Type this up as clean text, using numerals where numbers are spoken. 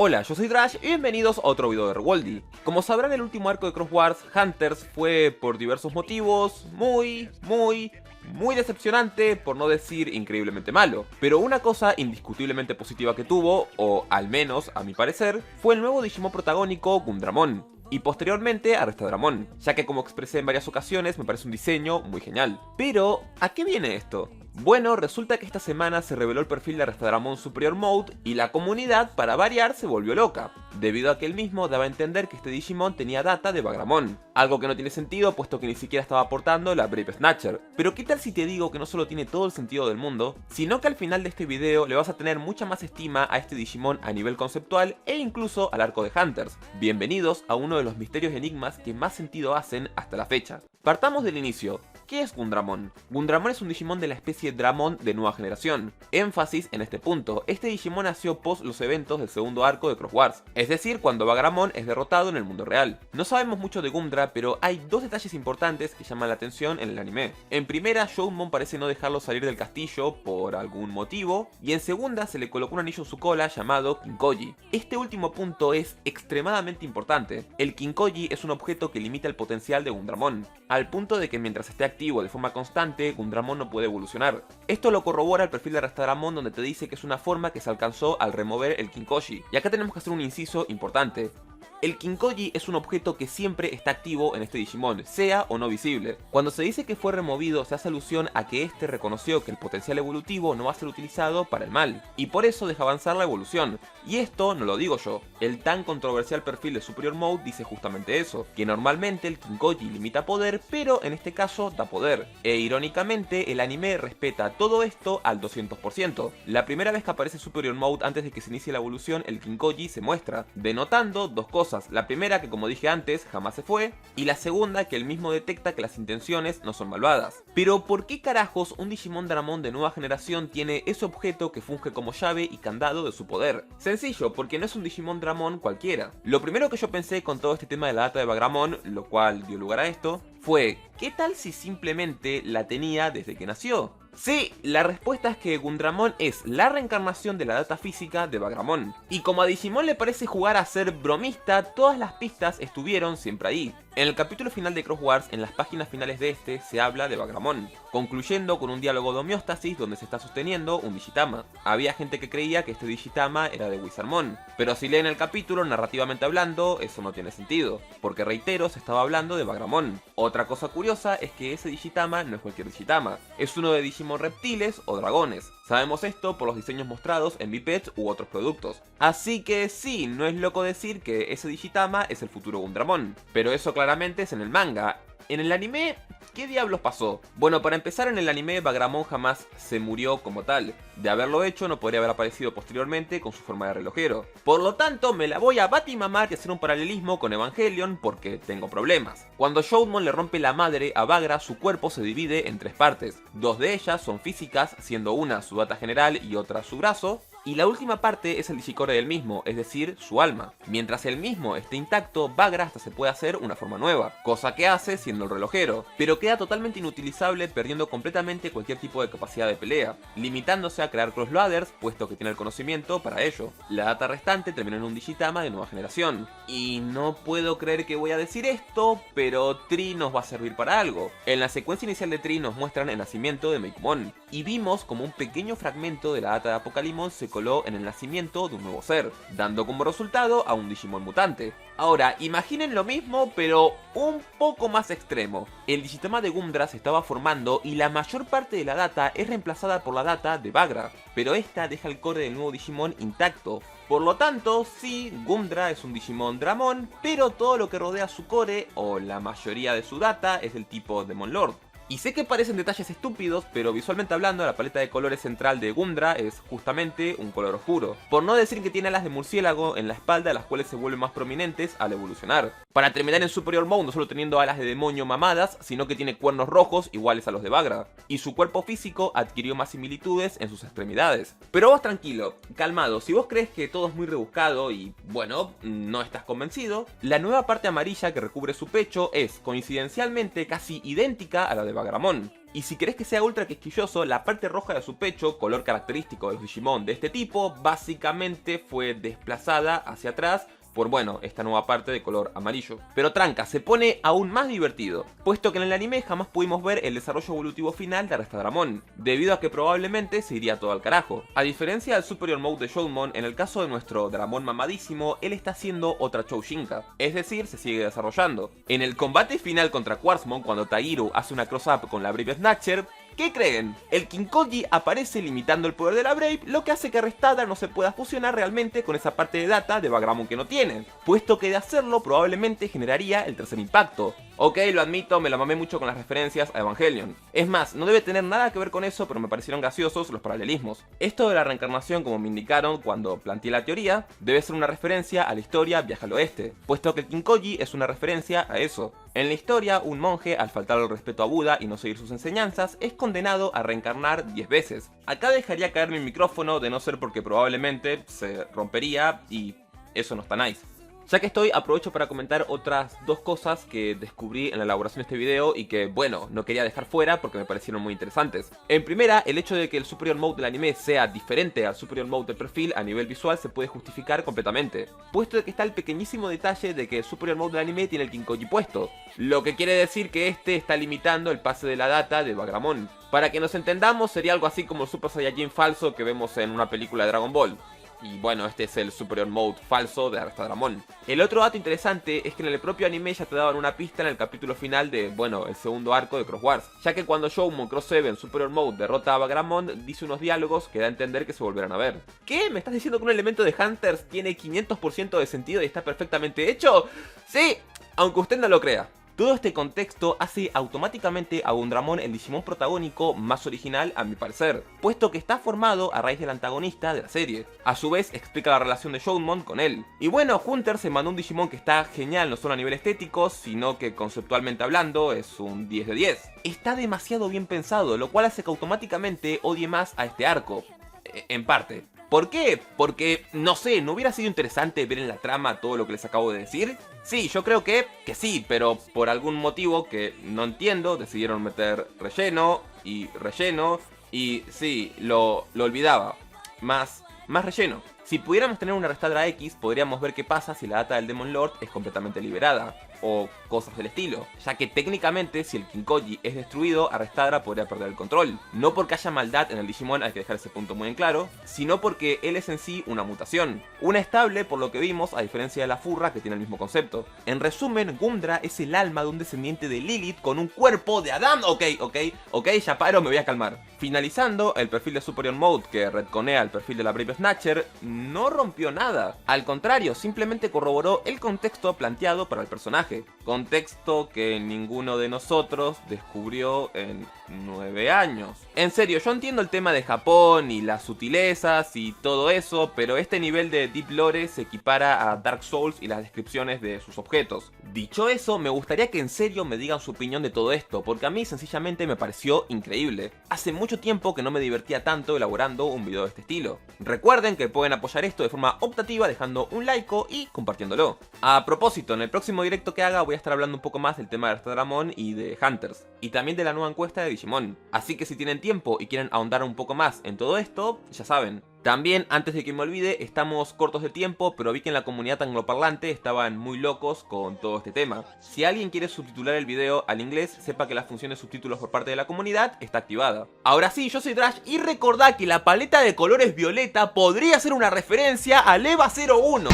Hola, yo soy Drash y bienvenidos a otro video de Rewoldy. Como sabrán, el último arco de Cross Wars, Hunters, fue por diversos motivos muy decepcionante, por no decir increíblemente malo. Pero una cosa indiscutiblemente positiva que tuvo, o al menos a mi parecer, fue el nuevo Digimon protagónico Gundramon. Y posteriormente Arrestadramon, ya que como expresé en varias ocasiones me parece un diseño muy genial. Pero, ¿a qué viene esto? Bueno, resulta que esta semana se reveló el perfil de Arrestadramon Superior Mode y la comunidad, para variar, se volvió loca, debido a que él mismo daba a entender que este Digimon tenía data de Bagramon, algo que no tiene sentido puesto que ni siquiera estaba aportando la Brave Snatcher. Pero ¿qué tal si te digo que no solo tiene todo el sentido del mundo, sino que al final de este video le vas a tener mucha más estima a este Digimon a nivel conceptual e incluso al arco de Hunters? Bienvenidos a uno de los misterios y enigmas que más sentido hacen hasta la fecha. Partamos del inicio. ¿Qué es Gundramon? Gundramon es un Digimon de la especie Dramon de nueva generación. Énfasis en este punto, este Digimon nació post los eventos del segundo arco de Cross Wars, es decir, cuando Bagramon es derrotado en el mundo real. No sabemos mucho de Gundra, pero hay dos detalles importantes que llaman la atención en el anime. En primera, Shoutmon parece no dejarlo salir del castillo por algún motivo, y en segunda se le colocó un anillo en su cola llamado Kinkoji. Este último punto es extremadamente importante. El Kinkoji es un objeto que limita el potencial de Gundramon, al punto de que mientras esté activo de forma constante, Gundramon no puede evolucionar. Esto lo corrobora el perfil de Arrestadramon, donde te dice que es una forma que se alcanzó al remover el Kinkoji. Y acá tenemos que hacer un inciso importante. El Kinkoji es un objeto que siempre está activo en este Digimon, sea o no visible. Cuando se dice que fue removido, se hace alusión a que este reconoció que el potencial evolutivo no va a ser utilizado para el mal, y por eso deja avanzar la evolución. Y esto no lo digo yo, el tan controversial perfil de Superior Mode dice justamente eso, que normalmente el Kinkoji limita poder, pero en este caso da poder. E irónicamente, el anime respeta todo esto al 200%. La primera vez que aparece Superior Mode antes de que se inicie la evolución, el Kinkoji se muestra, denotando dos cosas. La primera, que como dije antes, jamás se fue, y la segunda, que él mismo detecta que las intenciones no son malvadas. Pero ¿por qué carajos un Digimon Dramon de nueva generación tiene ese objeto que funge como llave y candado de su poder? Sencillo, porque no es un Digimon Dramon cualquiera. Lo primero que yo pensé con todo este tema de la data de Bagramon, lo cual dio lugar a esto, fue ¿qué tal si simplemente la tenía desde que nació? Sí, la respuesta es que Gundramon es la reencarnación de la data física de Bagramon. Y como a Digimon le parece jugar a ser bromista, todas las pistas estuvieron siempre ahí. En el capítulo final de Cross Wars, en las páginas finales de este, se habla de Bagramon, concluyendo con un diálogo de homeostasis donde se está sosteniendo un Digitama. Había gente que creía que este Digitama era de Wizardmon, pero si leen el capítulo, narrativamente hablando, eso no tiene sentido, porque reitero, se estaba hablando de Bagramon. Otra cosa curiosa es que ese Digitama no es cualquier Digitama, es uno de Digimon reptiles o dragones. Sabemos esto por los diseños mostrados en Bipeds u otros productos. Así que sí, no es loco decir que ese Digitama es el futuro Gundramon, pero eso claramente es en el manga. En el anime, ¿qué diablos pasó? Bueno, para empezar, en el anime Bagramon jamás se murió como tal. De haberlo hecho, no podría haber aparecido posteriormente con su forma de relojero. Por lo tanto, me la voy a batimamar y hacer un paralelismo con Evangelion porque tengo problemas. Cuando Shoutmon le rompe la madre a Bagra, su cuerpo se divide en tres partes. Dos de ellas son físicas, siendo una su data general y otra su brazo. Y la última parte es el Digicore del mismo, es decir, su alma. Mientras el mismo esté intacto, Bagra hasta se puede hacer una forma nueva, cosa que hace siendo el relojero, pero queda totalmente inutilizable, perdiendo completamente cualquier tipo de capacidad de pelea, limitándose a crear crossladers, puesto que tiene el conocimiento para ello. La data restante terminó en un Digitama de nueva generación. Y no puedo creer que voy a decir esto, pero Tri nos va a servir para algo. En la secuencia inicial de Tri nos muestran el nacimiento de Meikumon, y vimos como un pequeño fragmento de la data de Apocalimon se coló en el nacimiento de un nuevo ser, dando como resultado a un Digimon mutante. Ahora, imaginen lo mismo, pero un poco más extremo. El Digitama de Gundra se estaba formando y la mayor parte de la data es reemplazada por la data de Bagra, pero esta deja el core del nuevo Digimon intacto. Por lo tanto, sí, Gundra es un Digimon Dramon, pero todo lo que rodea su core, o la mayoría de su data, es del tipo Demon Lord. Y sé que parecen detalles estúpidos, pero visualmente hablando, la paleta de colores central de Gundra es justamente un color oscuro. Por no decir que tiene alas de murciélago en la espalda, las cuales se vuelven más prominentes al evolucionar. Para terminar en Superior Mode, no solo teniendo alas de demonio mamadas, sino que tiene cuernos rojos iguales a los de Bagra. Y su cuerpo físico adquirió más similitudes en sus extremidades. Pero vos tranquilo, calmado, si vos crees que todo es muy rebuscado y, bueno, no estás convencido, la nueva parte amarilla que recubre su pecho es, coincidencialmente, casi idéntica a la de Bagramon. Y si querés que sea ultra quisquilloso, la parte roja de su pecho, color característico de los Digimon de este tipo, básicamente fue desplazada hacia atrás por, bueno, esta nueva parte de color amarillo. Pero tranca, se pone aún más divertido, puesto que en el anime jamás pudimos ver el desarrollo evolutivo final de Arastadramon, debido a que probablemente se iría todo al carajo. A diferencia del Superior Mode de Shoutmon, en el caso de nuestro Dramon mamadísimo, él está haciendo otra Choujinka, es decir, se sigue desarrollando. En el combate final contra Quartzmon, cuando Tagiru hace una cross-up con la Brave Snatcher, ¿qué creen? El Kinkoji aparece limitando el poder de la Brave, lo que hace que Arrestada no se pueda fusionar realmente con esa parte de data de Bagramon que no tiene, puesto que de hacerlo probablemente generaría el tercer impacto. Ok, lo admito, me la mamé mucho con las referencias a Evangelion. Es más, no debe tener nada que ver con eso, pero me parecieron graciosos los paralelismos. Esto de la reencarnación, como me indicaron cuando planteé la teoría, debe ser una referencia a la historia Viaje al Oeste, puesto que el Kinkoji es una referencia a eso. En la historia, un monje, al faltar el respeto a Buda y no seguir sus enseñanzas, es condenado a reencarnar 10 veces. Acá dejaría caer mi micrófono, de no ser porque probablemente se rompería y eso no está nice. Ya que estoy, aprovecho para comentar otras dos cosas que descubrí en la elaboración de este video y que, bueno, no quería dejar fuera porque me parecieron muy interesantes. En primera, el hecho de que el Superior Mode del anime sea diferente al Superior Mode del perfil a nivel visual se puede justificar completamente, puesto de que está el pequeñísimo detalle de que el Superior Mode del anime tiene el Kinkoji puesto, lo que quiere decir que este está limitando el pase de la data de Bagramon. Para que nos entendamos, sería algo así como el Super Saiyajin falso que vemos en una película de Dragon Ball. Y bueno, este es el Superior Mode falso de Arastadramon. El otro dato interesante es que en el propio anime ya te daban una pista en el capítulo final de, bueno, el segundo arco de Cross Wars, ya que cuando Shoutmon Cross 7 Superior Mode derrota a Bagramon, dice unos diálogos que da a entender que se volverán a ver. ¿Qué? ¿Me estás diciendo que un elemento de Hunters tiene 500% de sentido y está perfectamente hecho? ¡Sí! Aunque usted no lo crea. Todo este contexto hace automáticamente a Gundramon el Digimon protagónico más original a mi parecer, puesto que está formado a raíz del antagonista de la serie. A su vez explica la relación de Shoutmon con él. Y bueno, Hunter se mandó un Digimon que está genial no solo a nivel estético, sino que conceptualmente hablando es un 10 de 10. Está demasiado bien pensado, lo cual hace que automáticamente odie más a este arco. En parte. ¿Por qué? Porque, no sé, ¿no hubiera sido interesante ver en la trama todo lo que les acabo de decir? Sí, yo creo que sí, pero por algún motivo que no entiendo, decidieron meter relleno, y sí, lo olvidaba. Más relleno. Si pudiéramos tener una Arestadra X, podríamos ver qué pasa si la data del Demon Lord es completamente liberada, o cosas del estilo, ya que técnicamente si el Kinkoji es destruido, Arestadra podría perder el control. No porque haya maldad en el Digimon, hay que dejar ese punto muy en claro, sino porque él es en sí una mutación. Una estable por lo que vimos, a diferencia de la Furra que tiene el mismo concepto. En resumen, Gundra es el alma de un descendiente de Lilith con un cuerpo de Adam. Ok, ya paro, me voy a calmar. Finalizando, el perfil de Superior Mode que retconea el perfil de la Brave Snatcher no rompió nada. Al contrario, simplemente corroboró el contexto planteado para el personaje. Contexto que ninguno de nosotros descubrió en 9 años. En serio, yo entiendo el tema de Japón y las sutilezas y todo eso, pero este nivel de Deep Lore se equipara a Dark Souls y las descripciones de sus objetos. Dicho eso, me gustaría que en serio me digan su opinión de todo esto, porque a mí sencillamente me pareció increíble. Hace mucho tiempo que no me divertía tanto elaborando un video de este estilo. Recuerden que pueden apoyar esto de forma optativa dejando un like y compartiéndolo. A propósito, en el próximo directo que haga voy a estar hablando un poco más del tema de Arastadramon y de Hunters, y también de la nueva encuesta de Digimon. Así que si tienen tiempo y quieren ahondar un poco más en todo esto, ya saben. También, antes de que me olvide, estamos cortos de tiempo, pero vi que en la comunidad angloparlante estaban muy locos con todo este tema. Si alguien quiere subtitular el video al inglés, sepa que la función de subtítulos por parte de la comunidad está activada. Ahora sí, yo soy Trash y recordá que la paleta de colores violeta podría ser una referencia al EVA 01.